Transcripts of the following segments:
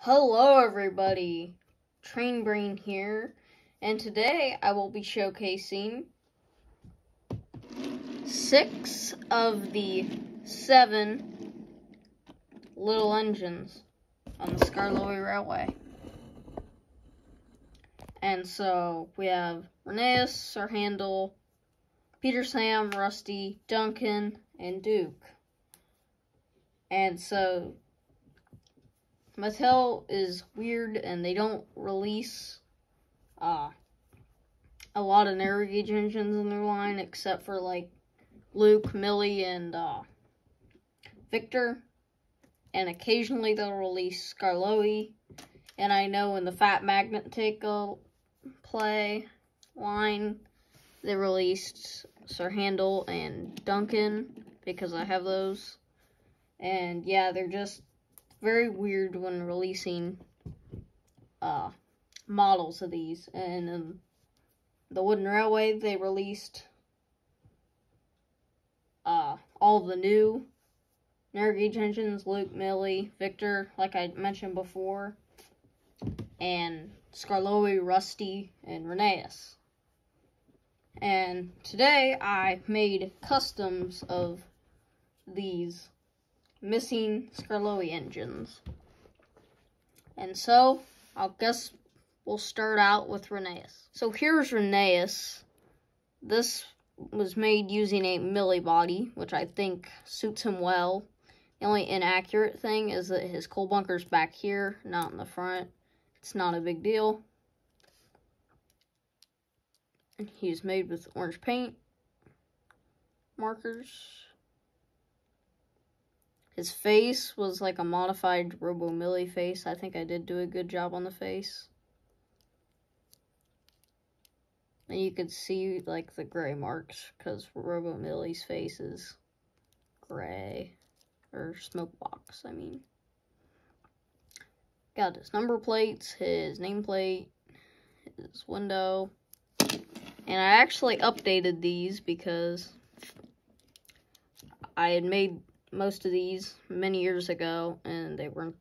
Hello everybody, Train Brain here, and today I will be showcasing 6 of the 7 little engines on the Skarloey Railway. And so we have Rheneas, Sir Handel, Peter Sam, Rusty, Duncan, and Duke. And so Mattel is weird and they don't release a lot of narrow gauge engines in their line except for like Luke, Millie, and Victor. And occasionally they'll release Skarloey. And I know in the Fat Magnet Take Play line they released Sir Handel and Duncan because I have those. And yeah, they're just very weird when releasing models of these. And in the Wooden Railway, they released all the new narrow gauge engines: Luke, Millie, Victor, like I mentioned before, and Skarloey, Rusty, and Rheneas. And today I made customs of these missing Skarloey engines. And so, I guess we'll start out with Rheneas. So here's Rheneas. This was made using a Millie body, which I think suits him well. The only inaccurate thing is that his coal bunker's back here, not in the front. It's not a big deal. And he's made with orange paint markers. His face was like a modified Robo Millie face. I think I did do a good job on the face. And you could see like the gray marks because Robo Millie's face is gray. Or smoke box, I mean. Got his number plates, his nameplate, his window. And I actually updated these because I had made most of these many years ago and they weren't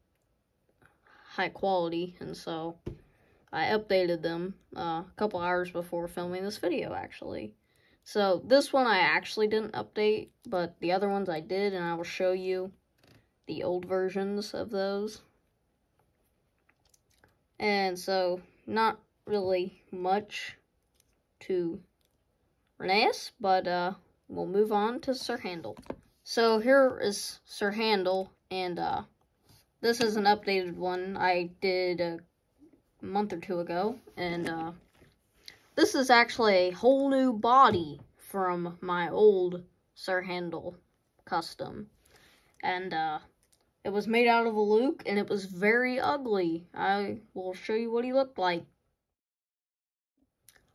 high quality, and so I updated them a couple hours before filming this video actually. So this one I actually didn't update, but the other ones I did, and I will show you the old versions of those. And so not really much to Rheneas, but we'll move on to Sir Handel. So here is Sir Handel, and this is an updated one I did a month or two ago, and this is actually a whole new body from my old Sir Handel custom, and it was made out of a Luke, and it was very ugly. I will show you what he looked like.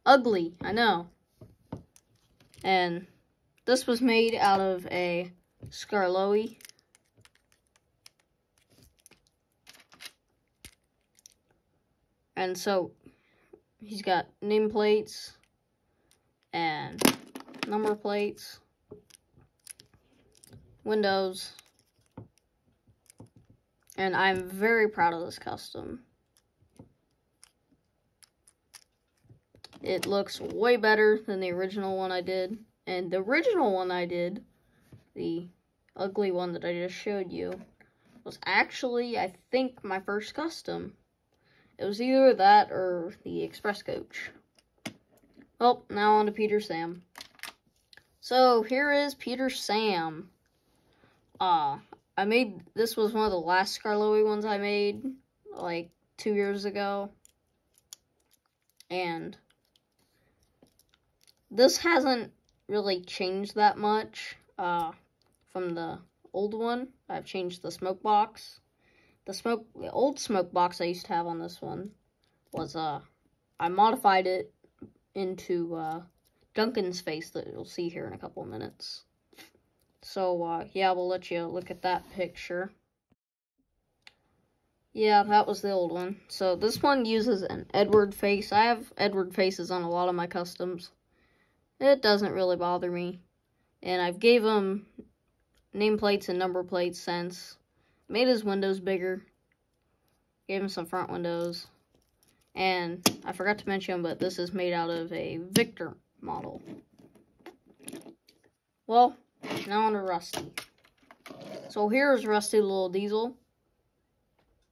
Ugly, I know. And this was made out of a Skarloey. And so he's got nameplates and number plates, windows, and I'm very proud of this custom. It looks way better than the original one I did. And the original one I did, the ugly one that I just showed you, was actually, I think, my first custom. It was either that or the Express Coach. Well, now on to Peter Sam. So here is Peter Sam. This was one of the last Skarloey ones I made, like 2 years ago. And this hasn't really changed that much from the old one. I've changed the smoke box. The old smoke box I used to have on this one was I modified it into Duncan's face that you'll see here in a couple of minutes. So yeah, we'll let you look at that picture. Yeah, that was the old one. So this one uses an Edward face. I have Edward faces on a lot of my customs. It doesn't really bother me. And I've gave him nameplates and number plates since. Made his windows bigger. Gave him some front windows. And I forgot to mention, but this is made out of a Victor model. Well, now on to Rusty. So here's Rusty the little diesel.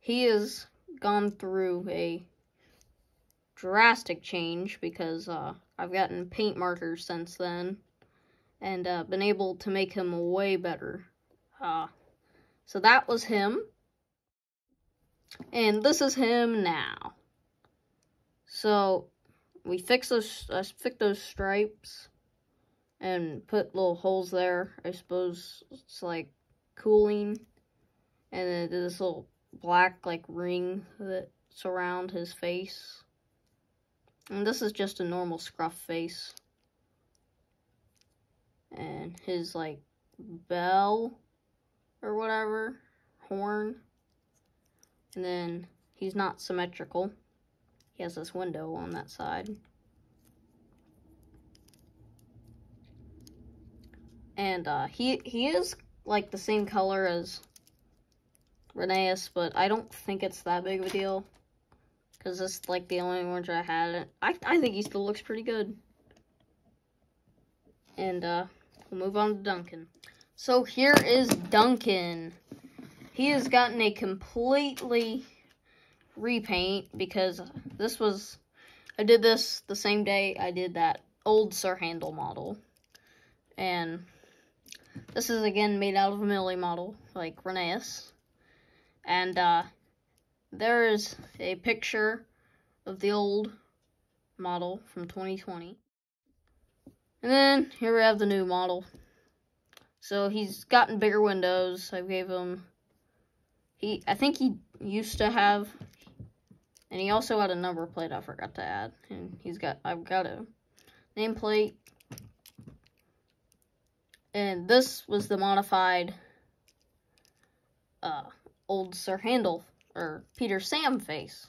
He has gone through a drastic change because I've gotten paint markers since then and been able to make him way better. So that was him. And this is him now. So we fixed those stripes and put little holes there. I suppose it's like cooling. And then did this little black like ring that surround his face. And this is just a normal scruff face. And his like bell or whatever, horn. And then he's not symmetrical. He has this window on that side. And he is like the same color as Rheneas, but I don't think it's that big of a deal. Because this is like the only orange I had. I think he still looks pretty good. And we'll move on to Duncan. So here is Duncan. He has gotten a completely repaint because I did this the same day I did that old Sir Handel model. And this is again made out of a Millie model, like Rheneas. And there is a picture of the old model from 2020. And then here we have the new model. So he's gotten bigger windows. I gave him, I think he used to have, and he also had a number plate I forgot to add. And I've got a nameplate. And this was the modified old Sir Handel, or Peter Sam face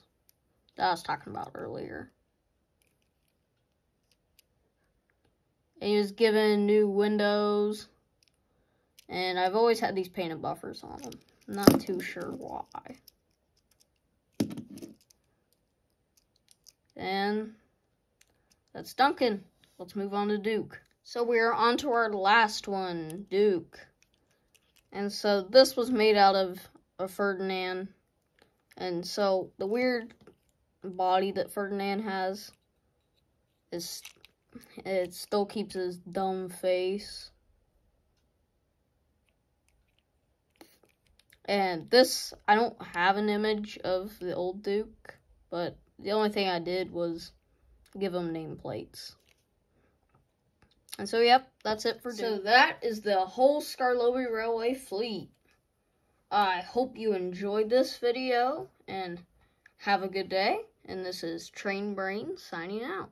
that I was talking about earlier. And he was given new windows. And I've always had these painted buffers on them. Not too sure why. And that's Duncan. Let's move on to Duke. So we're on to our last one, Duke. And so this was made out of a Ferdinand. And so the weird body that Ferdinand has is, it still keeps his dumb face. And this, I don't have an image of the old Duke, but the only thing I did was give him nameplates. And so, yep, that's it for Duke. So that is the whole Skarloey Railway fleet. I hope you enjoyed this video, and have a good day. And this is Train Brain signing out.